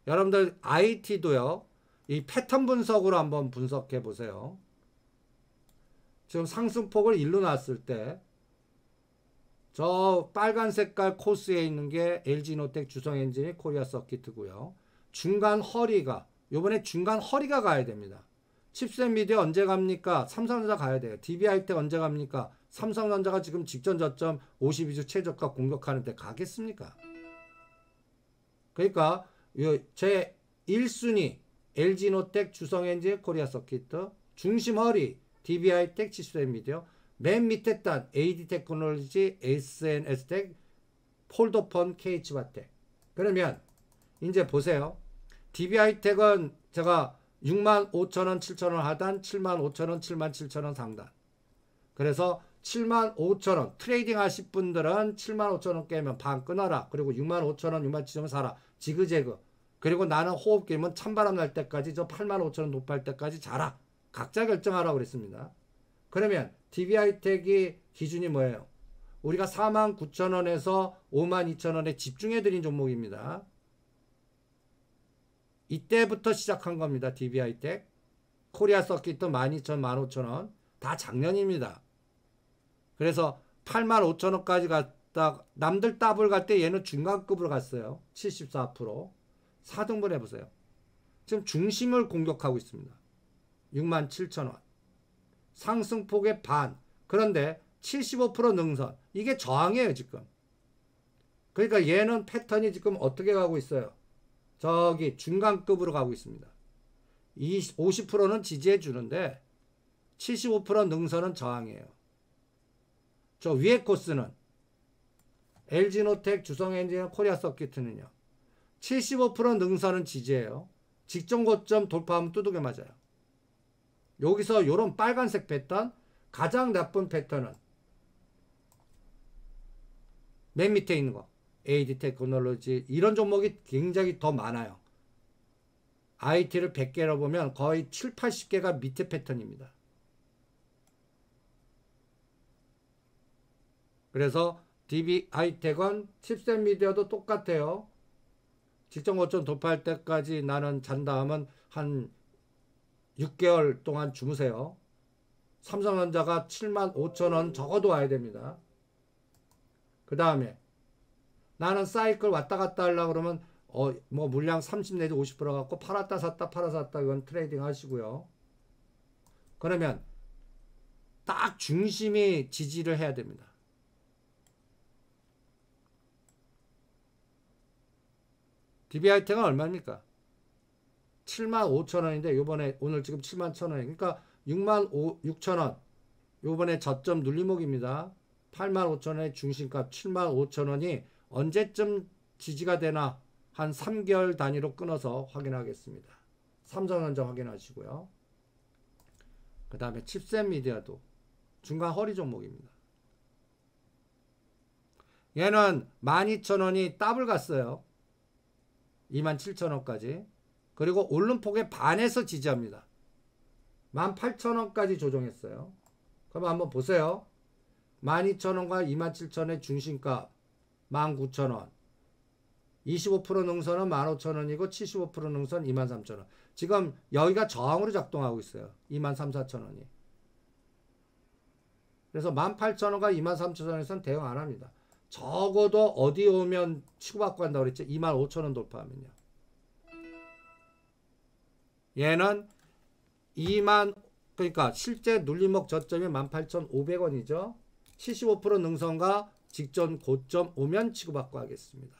여러분들 IT도요. 이 패턴 분석으로 한번 분석해 보세요. 지금 상승폭을 일로 놨을 때 저 빨간 색깔 코스에 있는 게 LG노텍, 주성엔진이, 코리아서킷이고요. 중간 허리가 요번에 중간 허리가 가야 됩니다. 칩셋 미디어 언제 갑니까? 삼성전자 가야 돼요. DB하이텍 언제 갑니까? 삼성전자가 지금 직전 저점 52주 최저가 공격하는데 가겠습니까? 그러니까 제 1순위 LG노텍, 주성엔진, 코리아서킷, 중심 허리 DB하이텍, 칩셋 미디어, 맨 밑에 단 AD테크놀로지, SNS텍, 폴더폰, KH바텍. 그러면 이제 보세요. DB하이텍은 제가 65,000원, 7,000원 하단, 75,000원, 77,000원 상단. 그래서 75,000원 트레이딩 하실 분들은 75,000원 깨면 반 끊어라. 그리고 65,000원, 67,000원 사라. 지그재그. 그리고 나는 호흡 길면 찬바람 날 때까지 저 85,000원 높을 때까지 자라. 각자 결정하라고 그랬습니다. 그러면 DB하이텍이 기준이 뭐예요? 우리가 49,000원에서 52,000원에 집중해드린 종목입니다. 이때부터 시작한 겁니다. DB하이텍. 코리아서킷도 12,000원, 15,000원. 다 작년입니다. 그래서 85,000원까지 갔다 남들 더블 갈 때 얘는 중간급으로 갔어요. 74%. 4등분 해보세요. 지금 중심을 공격하고 있습니다. 67,000원. 상승폭의 반. 그런데 75% 능선. 이게 저항이에요 지금. 그러니까 얘는 패턴이 지금 어떻게 가고 있어요? 저기 중간급으로 가고 있습니다. 50%는 지지해 주는데 75% 능선은 저항이에요. 저 위에 코스는 LG노텍, 주성엔진, 코리아서킷은요. 75% 능선은 지지해요. 직전 고점 돌파하면 두둑에 맞아요. 여기서 이런 빨간색 패턴, 가장 나쁜 패턴은 맨 밑에 있는 거 AD테크놀로지, 이런 종목이 굉장히 더 많아요. IT를 100개로 보면 거의 7, 80개가 밑에 패턴입니다. 그래서 DB하이텍은 칩셋 미디어도 똑같아요. 직전 고점 돌파할 때까지 나는 잔다 하면 한 6개월 동안 주무세요. 삼성전자가 75,000원 적어도 와야 됩니다. 그 다음에 나는 사이클 왔다 갔다 하려고 그러면 뭐 물량 30 내지 50% 갖고 팔았다 샀다 팔았다 샀다 이건 트레이딩 하시고요. 그러면 딱 중심이 지지를 해야 됩니다. DB하이텍은 얼마입니까? 75,000원인데 요번에 오늘 지금 71,000원이 그러니까 66,000원 요번에 저점 눌림목입니다. 85,000원의 중심값 75,000원이 언제쯤 지지가 되나 한 3개월 단위로 끊어서 확인하겠습니다. 삼성전자 확인하시고요. 그 다음에 칩셋 미디어도 중간 허리 종목입니다. 얘는 12,000원이 더블 갔어요. 27,000원까지. 그리고 오름폭의 반에서 지지합니다. 18,000원까지 조정했어요. 그럼 한번 보세요. 12,000원과 27,000원의 중심값 19,000원. 25% 능선은 15,000원이고 75% 능선 23,000원. 지금 여기가 저항으로 작동하고 있어요. 23,000, 4,000원이. 그래서 18,000원과 23,000원에서는 대응 안 합니다. 적어도 어디 오면 치고받고 간다고 그랬죠. 25,000원 돌파하면요. 얘는 그러니까 실제 눌림목 저점이 18,500원이죠. 75% 능선과 직전 고점 오면 치고받고 하겠습니다.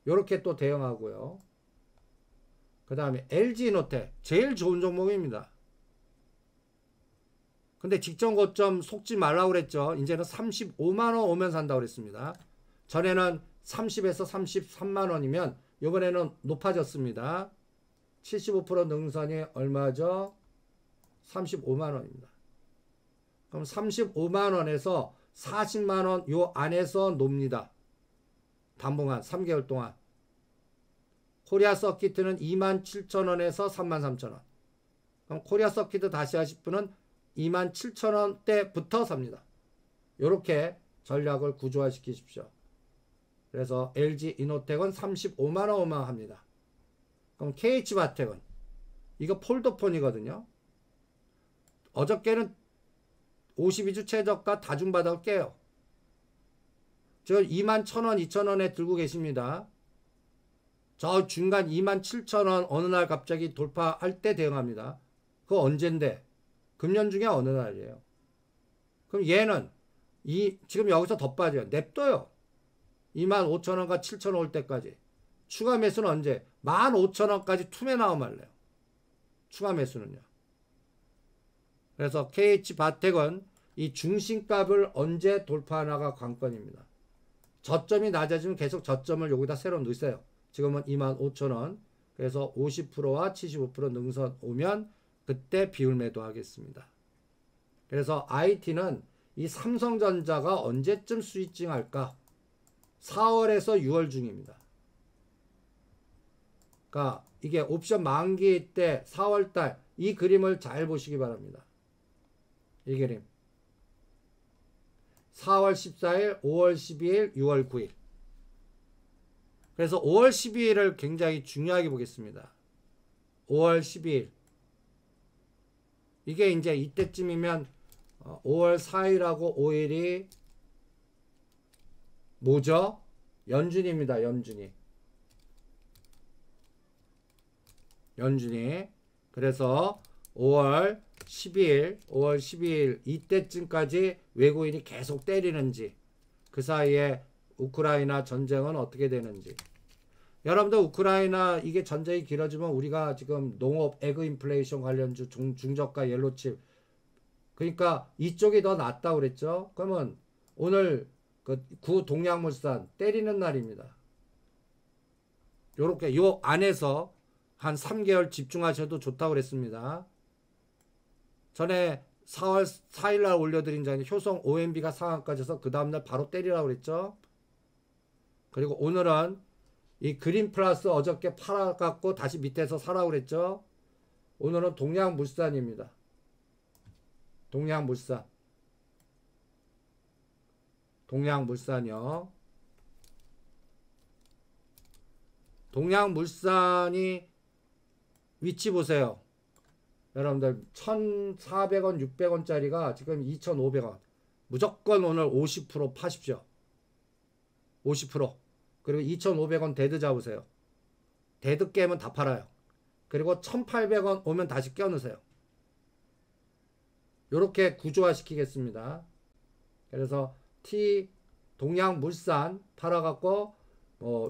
요렇게 또 대응하고요. 그 다음에 LG노텍 제일 좋은 종목입니다. 근데 직전 고점 속지 말라고 그랬죠. 이제는 35만원 오면 산다고 그랬습니다. 전에는 30에서 33만원이면 이번에는 높아졌습니다. 75% 능선이 얼마죠? 35만원입니다. 그럼 35만원에서 40만원 요 안에서 놉니다. 당분간 3개월 동안. 코리아서킷은 27,000원에서 33,000원. 그럼 코리아서킷 다시 하실 분은 27,000원대부터 삽니다. 이렇게 전략을 구조화 시키십시오. 그래서 LG 이노텍은 35만원 오만 합니다. 그럼 KH바텍은 이거 폴더폰이거든요. 어저께는 52주 최저가 다중바닥을 깨요. 저 21,000원, 2,000원에 들고 계십니다. 저 중간 27,000원 어느 날 갑자기 돌파할 때 대응합니다. 그거 언젠데? 금년 중에 어느 날이에요. 그럼 얘는 지금 여기서 더 빠져요. 냅둬요. 25,000원과 7,000원 올 때까지. 추가 매수는 언제? 15,000원까지 투매 나오면 할래요. 추가 매수는요. 그래서 KH바텍은 이 중심값을 언제 돌파하나가 관건입니다. 저점이 낮아지면 계속 저점을 여기다 새로 넣으세요. 지금은 25,000원. 그래서 50%와 75% 능선 오면 그때 비율 매도하겠습니다. 그래서 IT는 이 삼성전자가 언제쯤 스위칭 할까? 4월에서 6월 중입니다. 그러니까 이게 옵션 만기 때 4월달 이 그림을 잘 보시기 바랍니다. 이 그림. 4월 14일, 5월 12일, 6월 9일. 그래서 5월 12일을 굉장히 중요하게 보겠습니다. 5월 12일. 이게 이제 이때쯤이면 5월 4일하고 5일이 뭐죠? 연준입니다. 연준이. 그래서 5월 12일 이때쯤까지 외국인이 계속 때리는지, 그 사이에 우크라이나 전쟁은 어떻게 되는지. 여러분들 우크라이나 이게 전쟁이 길어지면 우리가 지금 농업 에그 인플레이션 관련주 중저가 옐로칩, 그러니까 이쪽이 더 낫다고 그랬죠. 그러면 오늘 그 구동양물산 때리는 날입니다. 요렇게 요 안에서 한 3개월 집중하셔도 좋다고 그랬습니다. 전에 4월 4일날 올려드린 자는 효성 OMB가 상한까지 해서 그 다음날 바로 때리라고 그랬죠. 그리고 오늘은 이 그린 플러스 어저께 팔아갖고 다시 밑에서 사라고 그랬죠. 오늘은 동양물산입니다. 동양물산이요. 동양물산이 위치 보세요. 여러분들 1,400원, 600원짜리가 지금 2,500원. 무조건 오늘 50% 파십시오. 50%. 그리고 2,500원 데드 잡으세요. 데드 깨면 다 팔아요. 그리고 1,800원 오면 다시 껴넣으세요. 요렇게 구조화 시키겠습니다. 그래서 동양물산 팔아갖고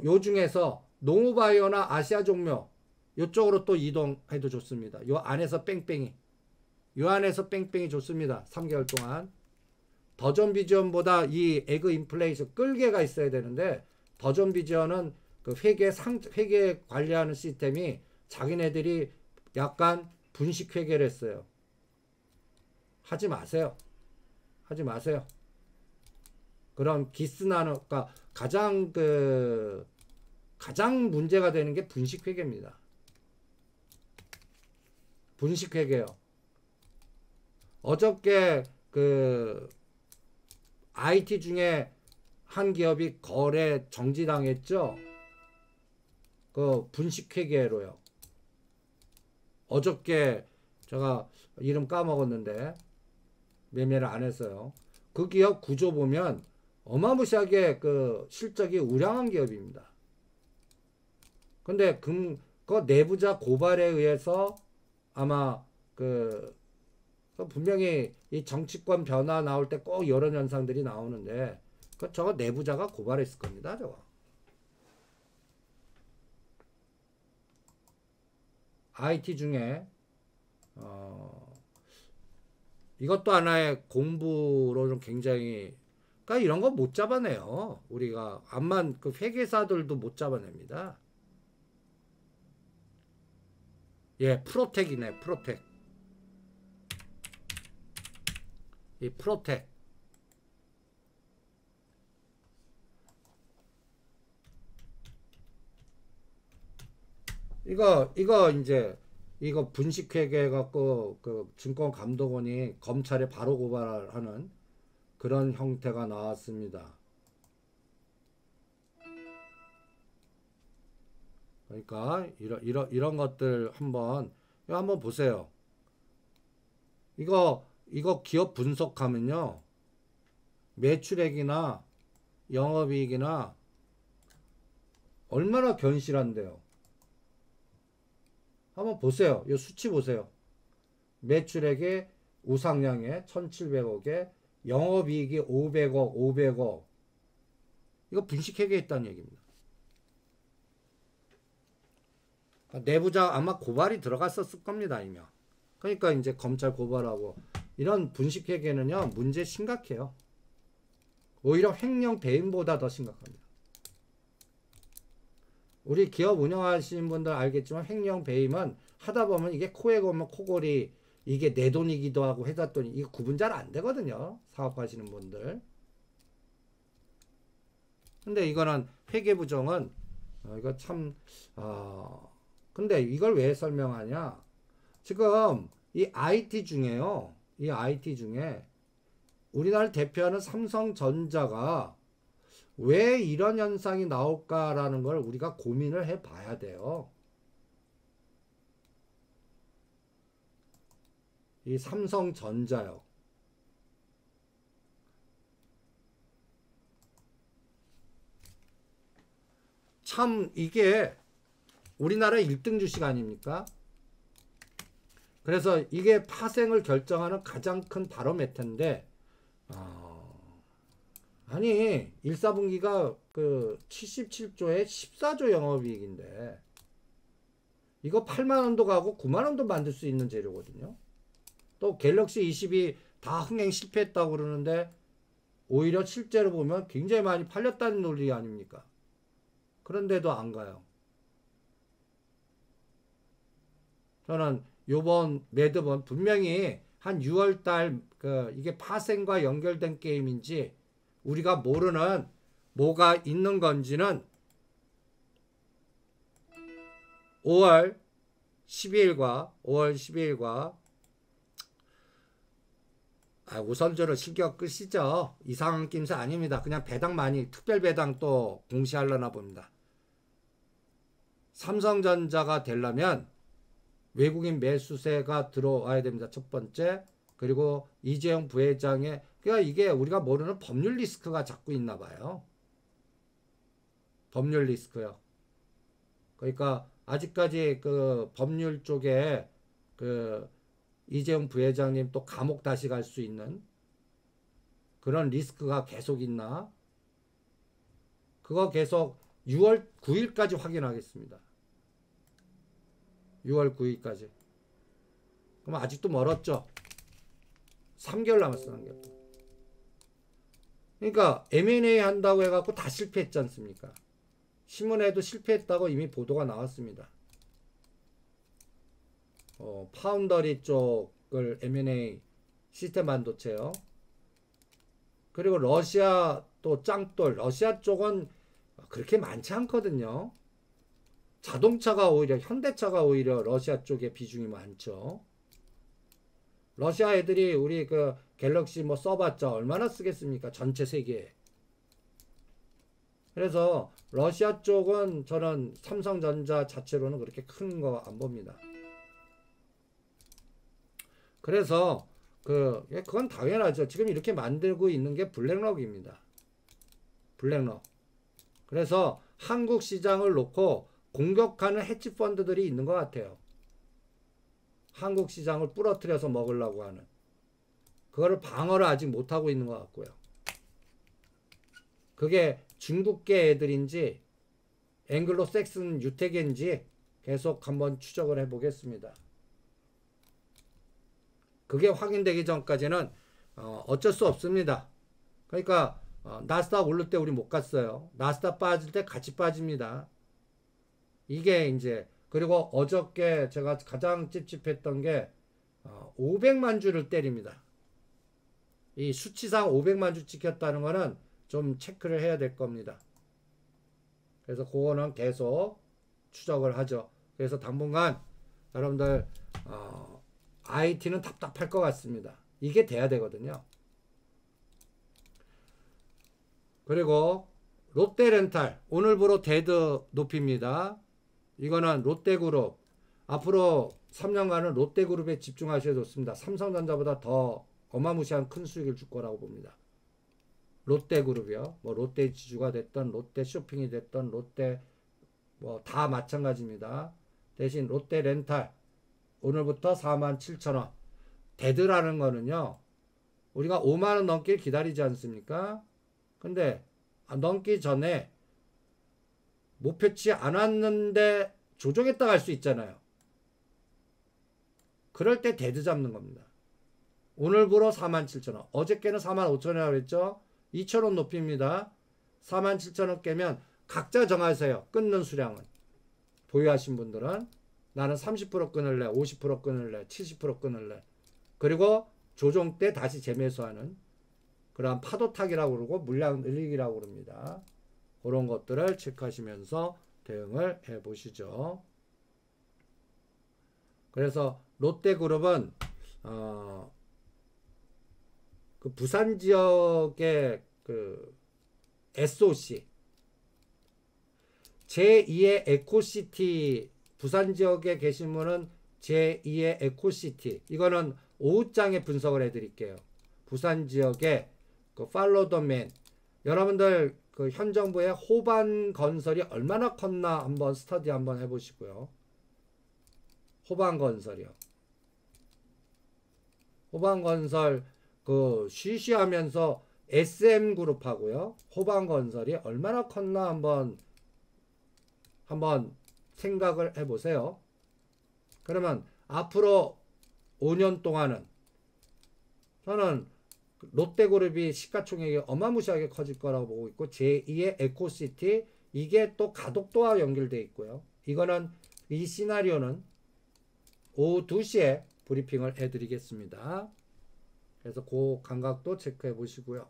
요 중에서 농우바이오나 아시아 종묘 요쪽으로 또 이동해도 좋습니다. 요 안에서 뺑뺑이 좋습니다. 3개월 동안. 더존비전보다 이 에그 인플레이션 끌개가 있어야 되는데, 더존비전은 그 회계 관리하는 시스템이 자기네들이 약간 분식 회계를 했어요. 하지 마세요. 그런 기스나는, 그러니까 가장 문제가 되는 게 분식 회계입니다. 분식 회계요. 어저께 그 IT 중에 한 기업이 거래 정지당했죠. 그 분식 회계로요. 어저께 제가 이름 까먹었는데 매매를 안 했어요. 그 기업 구조 보면 어마무시하게 그 실적이 우량한 기업입니다. 근데 그 내부자 고발에 의해서 아마 분명히 이 정치권 변화 나올 때 꼭 이런 현상들이 나오는데, 저거 내부자가 고발했을 겁니다. 저거. IT 중에 이것도 하나의 공부로 좀 굉장히, 그러니까 이런 거 못 잡아내요. 우리가 암만 그 회계사들도 못 잡아냅니다. 예, 프로텍이네. 프로텍. 이 프로텍. 이거 분식회계 갖고 그 증권감독원이 검찰에 바로 고발하는 그런 형태가 나왔습니다. 그러니까 이런 것들 이거 한번 보세요. 이거 기업 분석하면요. 매출액이나 영업이익이나 얼마나 견실한데요. 한번 보세요. 이 수치 보세요. 매출액이 우상향에 1700억에 영업이익이 500억. 이거 분식회계에 있다는 얘기입니다. 내부자 아마 고발이 들어갔었을 겁니다. 이면. 그러니까 이제 검찰 고발하고 이런 분식회계는요. 문제 심각해요. 오히려 횡령 배임보다 더 심각합니다. 우리 기업 운영하시는 분들 알겠지만 횡령 배임은 하다 보면 이게 코에 걸면 코골이 이게 내 돈이기도 하고 해다 돈이 이게 구분 잘 안 되거든요. 사업하시는 분들. 근데 이거는 회계부정은 이거 참 근데 이걸 왜 설명하냐? 지금 이 IT 중에요. 이 IT 중에 우리나라를 대표하는 삼성전자가 왜 이런 현상이 나올까라는 걸 우리가 고민을 해 봐야 돼요. 이 삼성전자요. 참 이게 우리나라 1등 주식 아닙니까? 그래서 이게 파생을 결정하는 가장 큰 바로미터인데 아니 1사분기가 그 77조에 14조 영업이익인데 이거 8만원도 가고 9만원도 만들 수 있는 재료거든요. 또 갤럭시 20이 다 흥행 실패했다고 그러는데 오히려 실제로 보면 굉장히 많이 팔렸다는 논리 아닙니까? 그런데도 안 가요. 저는 요번 매듭은 분명히 한 6월달 이게 파생과 연결된 게임인지 우리가 모르는 뭐가 있는 건지는 5월 12일과 우선적으로 실격 끄시죠. 이상한 낌새 아닙니다. 그냥 배당 많이 특별 배당 또 공시하려나 봅니다. 삼성전자가 되려면 외국인 매수세가 들어와야 됩니다. 첫 번째. 그리고 이재용 부회장의 그러니까 이게 우리가 모르는 법률 리스크가 자꾸 있나 봐요. 법률 리스크요. 그러니까 아직까지 그 법률 쪽에 그 이재용 부회장님 또 감옥 다시 갈 수 있는 그런 리스크가 계속 있나? 그거 계속 6월 9일까지 확인하겠습니다. 6월 9일까지. 그럼 아직도 멀었죠? 3개월 남았어, 3개월. 그러니까 M&A 한다고 해갖고 다 실패했지 않습니까? 신문에도 실패했다고 이미 보도가 나왔습니다. 파운더리 쪽을 M&A 시스템 반도체요. 그리고 러시아 또 짱돌. 러시아 쪽은 그렇게 많지 않거든요. 자동차가 오히려 현대차가 오히려 러시아 쪽에 비중이 많죠. 러시아 애들이 우리 그 갤럭시 뭐 써봤자 얼마나 쓰겠습니까? 전체 세계에. 그래서 러시아 쪽은 저는 삼성전자 자체로는 그렇게 큰 거 안 봅니다. 그래서 그건 당연하죠. 지금 이렇게 만들고 있는 게 블랙록입니다. 블랙록. 그래서 한국 시장을 놓고 공격하는 헤지 펀드들이 있는 것 같아요. 한국 시장을 부러뜨려서 먹으려고 하는. 그거를 방어를 아직 못하고 있는 것 같고요. 그게 중국계 애들인지 앵글로색슨 유태계인지 계속 한번 추적을 해보겠습니다. 그게 확인되기 전까지는 어쩔 수 없습니다. 그러니까 나스닥 오를 때 우리 못 갔어요. 나스닥 빠질 때 같이 빠집니다. 이게 이제 그리고 어저께 제가 가장 찝찝했던 게 500만 주를 때립니다. 이 수치상 500만 주 찍혔다는 거는 좀 체크를 해야 될 겁니다. 그래서 그거는 계속 추적을 하죠. 그래서 당분간 여러분들 IT는 답답할 것 같습니다. 이게 돼야 되거든요. 그리고 롯데렌탈 오늘부로 데드 높입니다. 이거는 롯데그룹. 앞으로 3년간은 롯데그룹에 집중하셔야 좋습니다. 삼성전자보다 더 어마무시한 큰 수익을 줄 거라고 봅니다. 롯데그룹이요. 뭐 롯데 지주가 됐던 롯데 쇼핑이 됐던 롯데 뭐 다 마찬가지입니다. 대신 롯데 렌탈 오늘부터 47,000원. 데드라는 거는요. 우리가 5만원 넘길 기다리지 않습니까? 근데 넘기 전에 목표치 않았는데 조정했다 갈 수 있잖아요. 그럴 때 데드 잡는 겁니다. 오늘부로 47,000원. 어저께는 45,000원이라고 그랬죠? 2,000원 높입니다. 47,000원 깨면 각자 정하세요. 끊는 수량은. 보유하신 분들은 나는 30% 끊을래, 50% 끊을래, 70% 끊을래. 그리고 조정 때 다시 재매수하는 그러한 파도타기라고 그러고 물량 늘리기라고 그럽니다. 그런 것들을 체크하시면서 대응을 해 보시죠. 그래서 롯데그룹은 그 부산 지역의 그 SOC 제2의 에코시티 부산 지역에 계신 분은 제2의 에코시티 이거는 오후장에 분석을 해드릴게요. 부산 지역의 그 팔로더맨 여러분들 그 현 정부의 호반 건설이 얼마나 컸나 한번 스터디 한번 해보시고요. 호반 건설이요. 호반 건설 그 쉬쉬하면서 SM 그룹하고요. 호반 건설이 얼마나 컸나 한번 생각을 해보세요. 그러면 앞으로 5년 동안은 저는 롯데그룹이 시가총액이 어마무시하게 커질 거라고 보고 있고 제2의 에코시티 이게 또 가덕도와 연결되어 있고요. 이거는 이 시나리오는 오후 2시에 브리핑을 해드리겠습니다. 그래서 그 감각도 체크해 보시고요.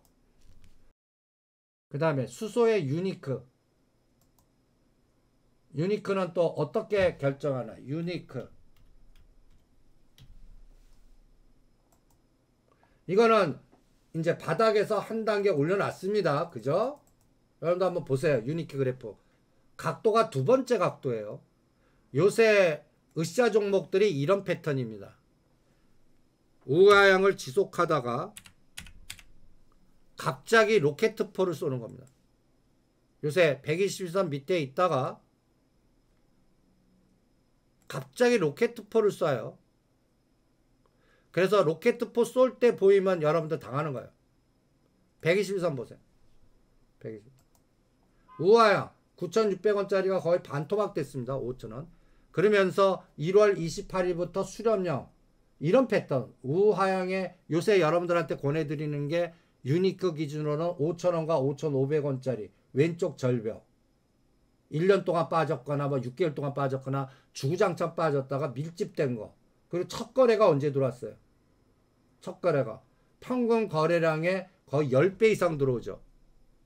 그 다음에 수소의 유니크. 유니크는 또 어떻게 결정하나? 유니크. 이거는 이제 바닥에서 한 단계 올려놨습니다. 그죠? 여러분도 한번 보세요. 유니크 그래프. 각도가 두 번째 각도예요. 요새 으쌰 종목들이 이런 패턴입니다. 우하향을 지속하다가 갑자기 로켓포를 쏘는 겁니다. 요새 120선 밑에 있다가 갑자기 로켓포를 쏴요. 그래서 로켓포 쏠 때 보이면 여러분들 당하는 거예요. 121선 보세요. 120. 우하향 9,600원짜리가 거의 반토막 됐습니다. 5,000원. 그러면서 1월 28일부터 수렴형 이런 패턴 우하향에 요새 여러분들한테 권해드리는 게 유니크 기준으로는 5,000원과 5,500원짜리 왼쪽 절벽 1년 동안 빠졌거나 뭐 6개월 동안 빠졌거나 주구장창 빠졌다가 밀집된 거. 그리고 첫 거래가 언제 들어왔어요? 첫 거래가 평균 거래량의 거의 10배 이상 들어오죠.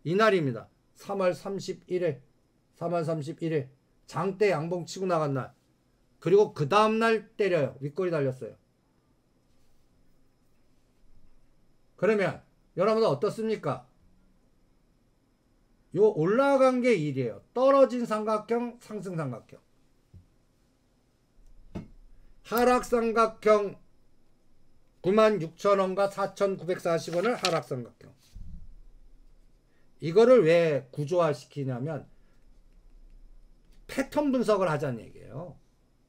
이날입니다. 3월 31일 3월 31일 장대 양봉 치고 나간 날. 그리고 그 다음날 때려요. 윗꼬리 달렸어요. 그러면 여러분은 어떻습니까? 요 올라간 게 1이에요. 떨어진 삼각형, 상승 삼각형. 하락 삼각형 96,000원과 4,940원을 하락 삼각형. 이거를 왜 구조화시키냐면 패턴 분석을 하자는 얘기예요.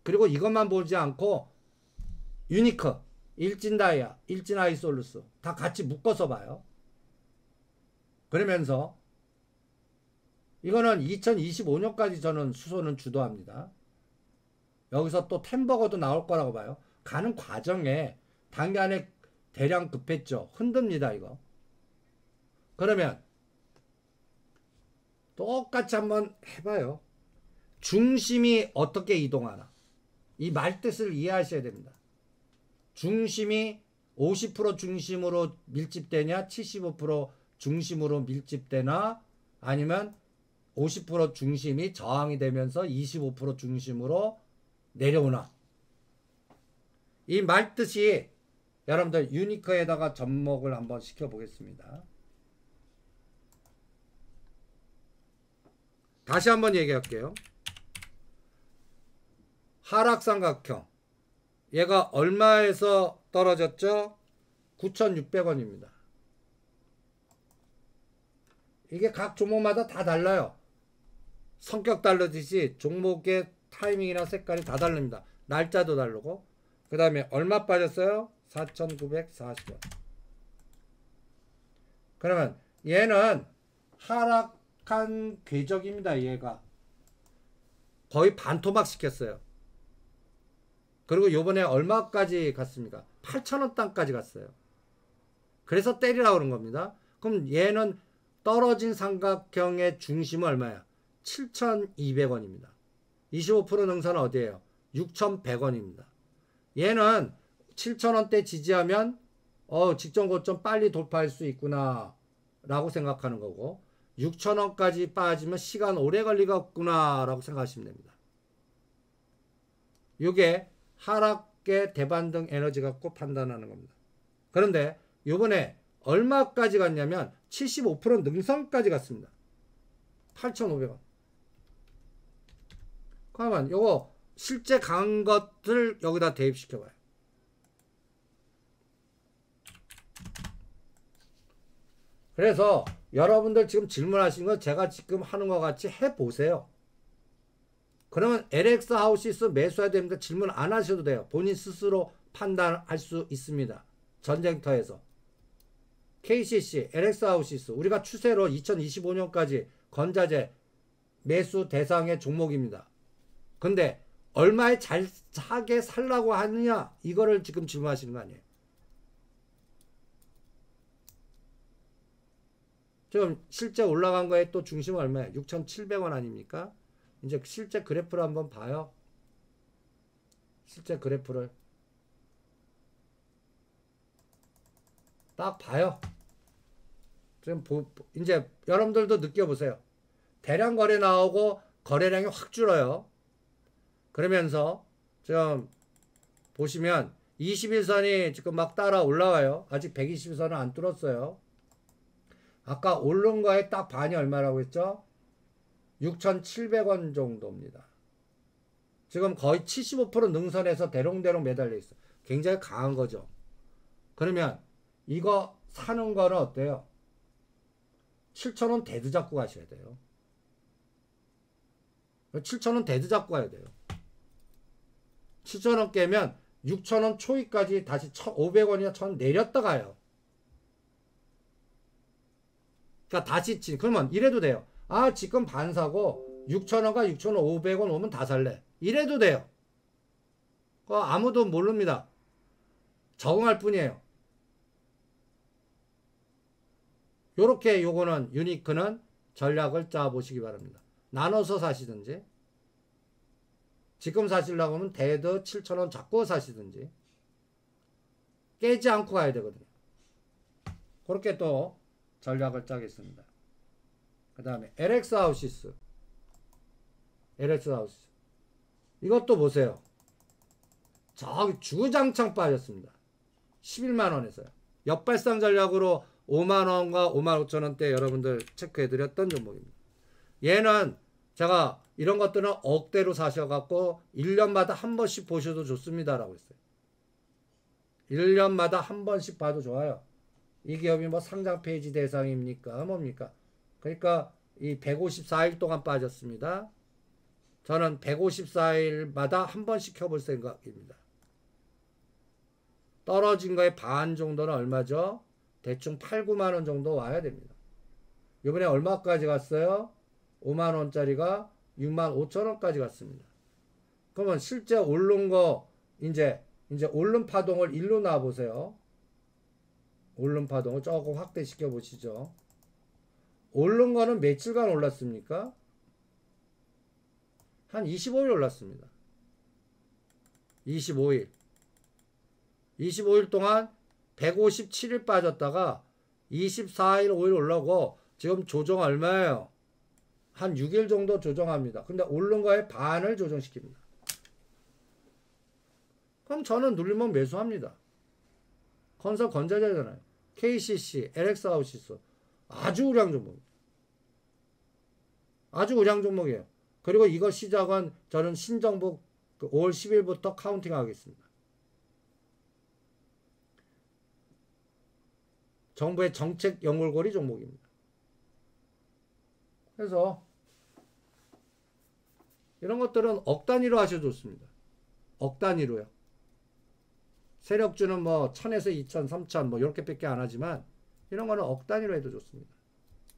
그리고 이것만 보지 않고 유니크, 일진다이아, 일진아이솔루스 다 같이 묶어서 봐요. 그러면서 이거는 2025년까지 저는 수소는 주도합니다. 여기서 또 템버거도 나올 거라고 봐요. 가는 과정에 단기간에 대량 급했죠. 흔듭니다 이거. 그러면 똑같이 한번 해봐요. 중심이 어떻게 이동하나. 이 말뜻을 이해하셔야 됩니다. 중심이 50% 중심으로 밀집되냐 75% 중심으로 밀집되나 아니면 50% 중심이 저항이 되면서 25% 중심으로 내려오나. 이 말뜻이 여러분들 유니크에다가 접목을 한번 시켜보겠습니다. 다시 한번 얘기할게요. 하락삼각형. 얘가 얼마에서 떨어졌죠? 9,600원입니다. 이게 각 종목마다 다 달라요. 성격 다르듯이 종목의 타이밍이나 색깔이 다 다릅니다. 날짜도 다르고. 그 다음에 얼마 빠졌어요? 4,940원. 그러면 얘는 하락한 궤적입니다. 얘가 거의 반토막 시켰어요. 그리고 요번에 얼마까지 갔습니까? 8,000원 땅까지 갔어요. 그래서 때리라고 그런 겁니다. 그럼 얘는 떨어진 삼각형의 중심은 얼마야? 7,200원입니다. 25% 능선은 어디예요? 6,100원입니다. 얘는 7,000원대 지지하면 직전 고점 빨리 돌파할 수 있구나 라고 생각하는 거고, 6,000원까지 빠지면 시간 오래 걸리겠구나 라고 생각하시면 됩니다. 이게 하락의 대반등 에너지 갖고 판단하는 겁니다. 그런데 요번에 얼마까지 갔냐면 75% 능선까지 갔습니다. 8,500원. 그러면 요거 실제 강한 것들 여기다 대입시켜 봐요. 그래서 여러분들 지금 질문하신 거 제가 지금 하는 것 같이 해보세요. 그러면 LX 하우시스 매수해야 됩니다. 질문 안 하셔도 돼요. 본인 스스로 판단할 수 있습니다. 전쟁터에서. KCC, LX 하우시스 우리가 추세로 2025년까지 건자재 매수 대상의 종목입니다. 근데 얼마에 잘 사게 살라고 하느냐 이거를 지금 질문하시는 거 아니에요. 지금 실제 올라간 거에 또 중심은 얼마예요? 6,700원 아닙니까? 이제 실제 그래프를 한번 봐요. 실제 그래프를 딱 봐요. 지금 이제 여러분들도 느껴보세요. 대량 거래 나오고 거래량이 확 줄어요. 그러면서 지금 보시면 21선이 지금 막 따라 올라와요. 아직 120선은 안 뚫었어요. 아까 오른 거에 딱 반이 얼마라고 했죠? 6,700원 정도입니다. 지금 거의 75% 능선에서 대롱대롱 매달려 있어. 굉장히 강한 거죠. 그러면 이거 사는 거는 어때요? 7,000원 대드 잡고 가셔야 돼요. 7,000원 대드 잡고 가야 돼요. 7,000원 깨면 6,000원 초이까지 다시 1,500원이나 1,000원 내렸다 가요. 그러니까 다시 그러면 이래도 돼요. 아 지금 반 사고 6,000원과 6,500원 오면 다 살래. 이래도 돼요. 아무도 모릅니다. 적응할 뿐이에요. 요렇게 요거는 유니크는 전략을 짜 보시기 바랍니다. 나눠서 사시든지 지금 사시려고 하면 대드 7,000원 잡고 사시든지 깨지 않고 가야 되거든요. 그렇게 또 전략을 짜겠습니다. 그 다음에 LX 하우시스 이것도 보세요. 저기 주장창 빠졌습니다. 11만원에서요. 역발상 전략으로 5만원과 55,000원대 여러분들 체크해드렸던 종목입니다. 얘는 제가 이런 것들은 억대로 사셔갖고 1년마다 한 번씩 보셔도 좋습니다 라고 했어요. 1년마다 한 번씩 봐도 좋아요. 이 기업이 뭐 상장 페이지 대상입니까? 뭡니까? 그러니까 이 154일 동안 빠졌습니다. 저는 154일마다 한 번씩 켜볼 생각입니다. 떨어진 거의 반 정도는 얼마죠? 대충 8, 9만원 정도 와야 됩니다. 이번에 얼마까지 갔어요? 5만원짜리가 6만 5천원까지 갔습니다. 그러면 실제 오른 거 이제 오른 파동을 일로 놔보세요. 오른 파동을 조금 확대시켜 보시죠. 오른 거는 며칠간 올랐습니까? 한 25일 올랐습니다. 25일 동안 157일 빠졌다가 24일 5일 올라오고 지금 조정 얼마예요? 한 6일 정도 조정합니다. 근데 오른 거에 반을 조정시킵니다. 그럼 저는 눌리면 매수합니다. 건설 건자재잖아요. KCC, LX 하우시스 아주 우량 종목입니다. 아주 우량 종목이에요. 그리고 이거 시작은 저는 신정복 그 5월 10일부터 카운팅 하겠습니다. 정부의 정책 연골고리 종목입니다. 그래서 이런 것들은 억 단위로 하셔도 좋습니다. 억 단위로요. 세력주는 뭐 1000에서 2000, 3000 뭐 이렇게밖에 안 하지만 이런 거는 억 단위로 해도 좋습니다.